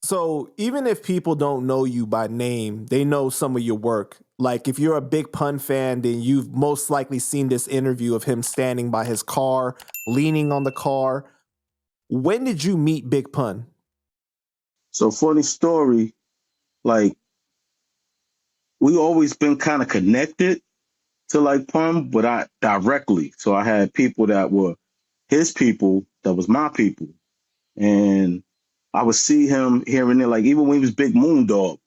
So even if people don't know you by name, they know some of your work. Like if you're a big Pun fan, then you've most likely seen this interview of him standing by his car, leaning on the car. When did you meet Big Pun? So funny story, like we always been kind of connected to like Pun, but I directly. So I had people that were his people, that was my people. And I would see him here and there, like even when he was Big Moondog,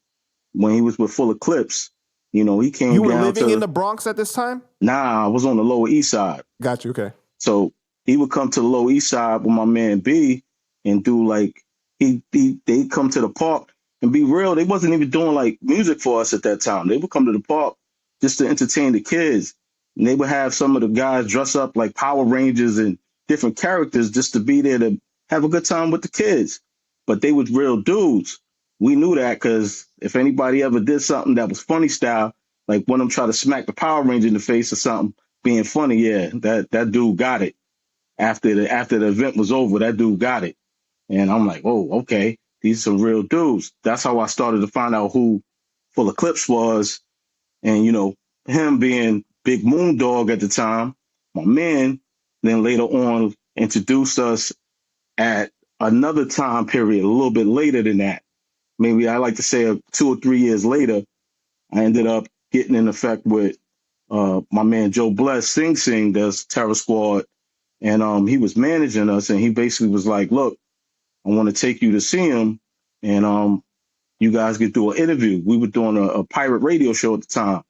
when he was with Full Eclipse, you know, he came You were down living to in the Bronx at this time? Nah, I was on the Lower East Side. Got you, okay. So he would come to the Lower East Side with my man B and do like they come to the park and be real. They wasn't even doing like music for us at that time. They would come to the park just to entertain the kids. And they would have some of the guys dress up like Power Rangers and different characters just to be there to have a good time with the kids. But they was real dudes. We knew that because if anybody ever did something that was funny style, like one of them tried to smack the Power Ranger in the face or something, being funny, yeah, that dude got it. After the event was over, that dude got it. And I'm like, oh, okay, these are some real dudes. That's how I started to find out who Full Eclipse was. And, you know, him being Big Moondog at the time, my man, then later on introduced us at another time period, a little bit later than that. Maybe I like to say 2 or 3 years later, I ended up getting in effect with my man Joe Bless, Sing Sing, does Terror Squad. And he was managing us, and he basically was like, look, I want to take you to see him, and you guys could do an interview. We were doing a pirate radio show at the time.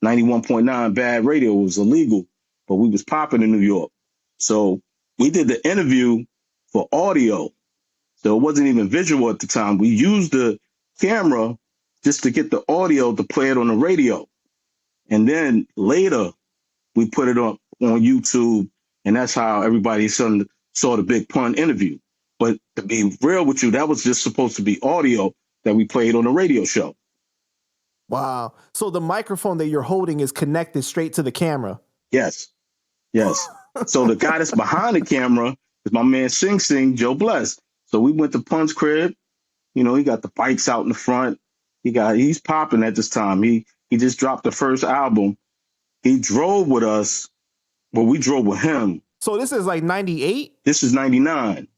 91.9 bad radio was illegal, but we was popping in New York. So we did the interview for audio. So it wasn't even visual at the time. We used the camera just to get the audio to play it on the radio. And then later we put it on YouTube, and that's how everybody saw the Big Pun interview. But to be real with you, that was just supposed to be audio that we played on the radio show. Wow. So the microphone that you're holding is connected straight to the camera? Yes. Yes. So the guy that's behind the camera is my man Sing Sing, Joe Bless. So we went to Pun's crib. You know, he got the bikes out in the front. He's popping at this time. He just dropped the first album. He drove with us, but we drove with him. So this is like 98? This is 99.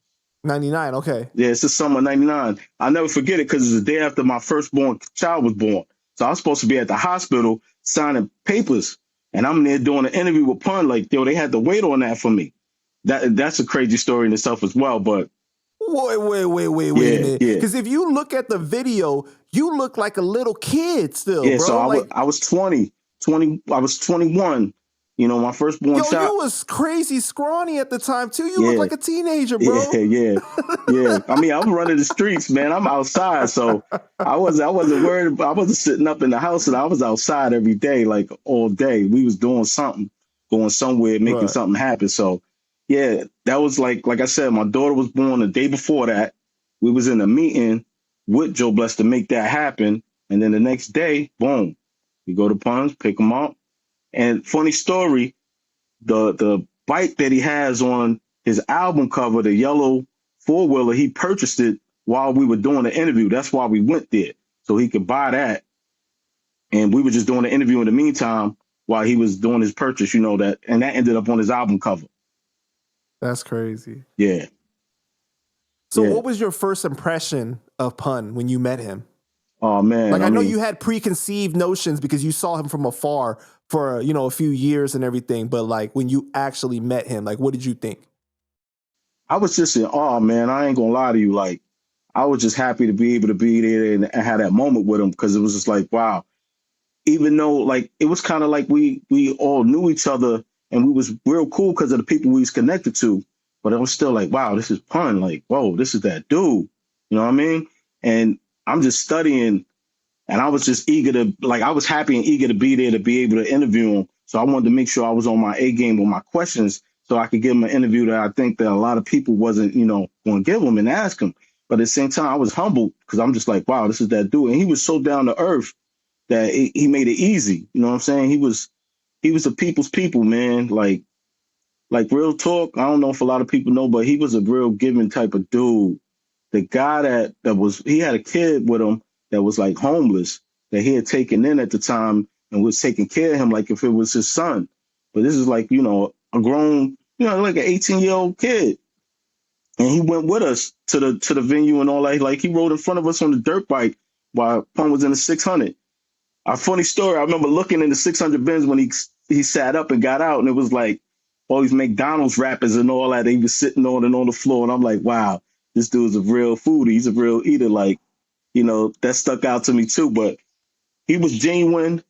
99, okay. Yeah, it's the summer of 99. I'll never forget it because it's the day after my firstborn child was born. So I was supposed to be at the hospital signing papers, and I'm there doing an interview with Pun. Like, yo, they had to wait on that for me. That's a crazy story in itself as well, but Wait a minute. Because if you look at the video, you look like a little kid still, yeah, bro. so I was 20, I was 21. You know, my firstborn child. You was crazy scrawny at the time, too. You look like a teenager, bro. Yeah. I mean, I'm running the streets, man. I'm outside, so I wasn't worried. I wasn't sitting up in the house, and I was outside every day, like all day. We was doing something, going somewhere, making something happen. So, yeah, that was like I said, my daughter was born the day before that. We was in a meeting with Joe Bless to make that happen, and then the next day, boom, we go to Pun's, pick him up. And funny story, the bike that he has on his album cover, the yellow four-wheeler, he purchased it while we were doing the interview. That's why we went there, so he could buy that. And we were just doing the interview in the meantime while he was doing his purchase, you know, and that ended up on his album cover. That's crazy. Yeah. So what was your first impression of Pun when you met him? Oh, man. Like, I know you had preconceived notions because you saw him from afar for, you know, a few years and everything. But like when you actually met him, like, what did you think? I was just in awe, man. I ain't going to lie to you. Like, I was just happy to be able to be there and have that moment with him because it was just like, wow. Even though, like, it was kind of like we all knew each other and we was real cool because of the people we was connected to. But it was still like, wow, this is Pun. Like, whoa, this is that dude. You know what I mean? And I'm just studying. And I was just I was happy and eager to be there to be able to interview him. So I wanted to make sure I was on my A game with my questions so I could give him an interview that I think that a lot of people wasn't, you know, going to give him and ask him. But at the same time, I was humbled because I'm just like, wow, this is that dude. And he was so down to earth that he made it easy. You know what I'm saying? He was a people's people, man. Like, like real talk. I don't know if a lot of people know, but he was a real giving type of dude. The guy that was he had a kid with him that was like homeless that he had taken in at the time and was taking care of him like if it was his son. But this is like, a grown, like an 18-year-old kid. And he went with us to the venue and all that. Like he rode in front of us on the dirt bike while Pun was in the 600. A funny story. I remember looking in the 600 Benz when he sat up and got out, and it was like all these McDonald's wrappers and all that he was sitting on and on the floor. And I'm like, wow, this dude's a real foodie. He's a real eater. Like, that stuck out to me too. But he was genuine.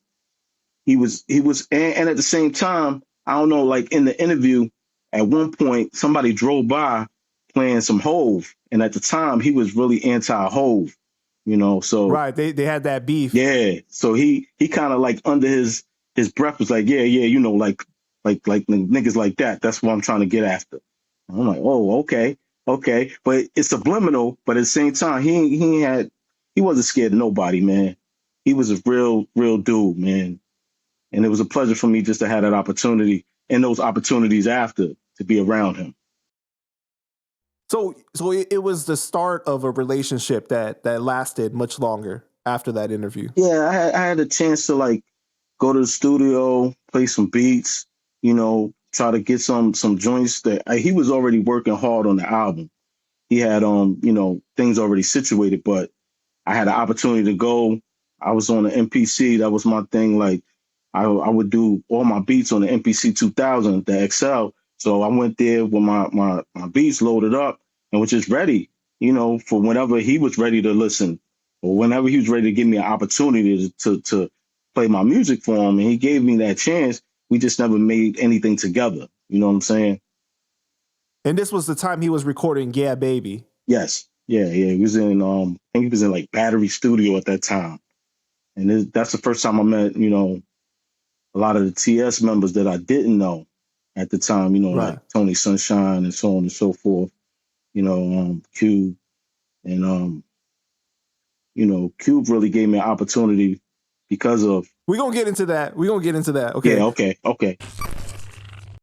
And at the same time, I don't know, like in the interview, at one point, somebody drove by playing some Hove. And at the time, he was really anti-Hove, so. Right. They had that beef. Yeah. So he kind of like under his breath was like, yeah, like niggas like that. That's what I'm trying to get after. And I'm like, oh, okay. But it's subliminal. But at the same time, he wasn't scared of nobody, man. He was a real dude, man. And it was a pleasure for me just to have that opportunity and those opportunities after to be around him. So it was the start of a relationship that lasted much longer after that interview. Yeah, I had a chance to like go to the studio, play some beats, try to get some joints that he was already working hard on the album. He had things already situated, but I had an opportunity to go. I was on the MPC. That was my thing. Like I would do all my beats on the MPC 2000, the XL. So I went there with my beats loaded up and was just ready, for whenever he was ready to listen or whenever he was ready to give me an opportunity to play my music for him. And he gave me that chance. We just never made anything together. You know what I'm saying? And this was the time he was recording Yeah Baby. Yes. Yeah. He was in, I think he was in like Battery Studio at that time. And that's the first time I met, a lot of the TS members that I didn't know at the time, right. Like Tony Sunshine and so on and so forth, Cube. And, Cube really gave me an opportunity because of. We're going to get into that. Okay. Yeah, okay.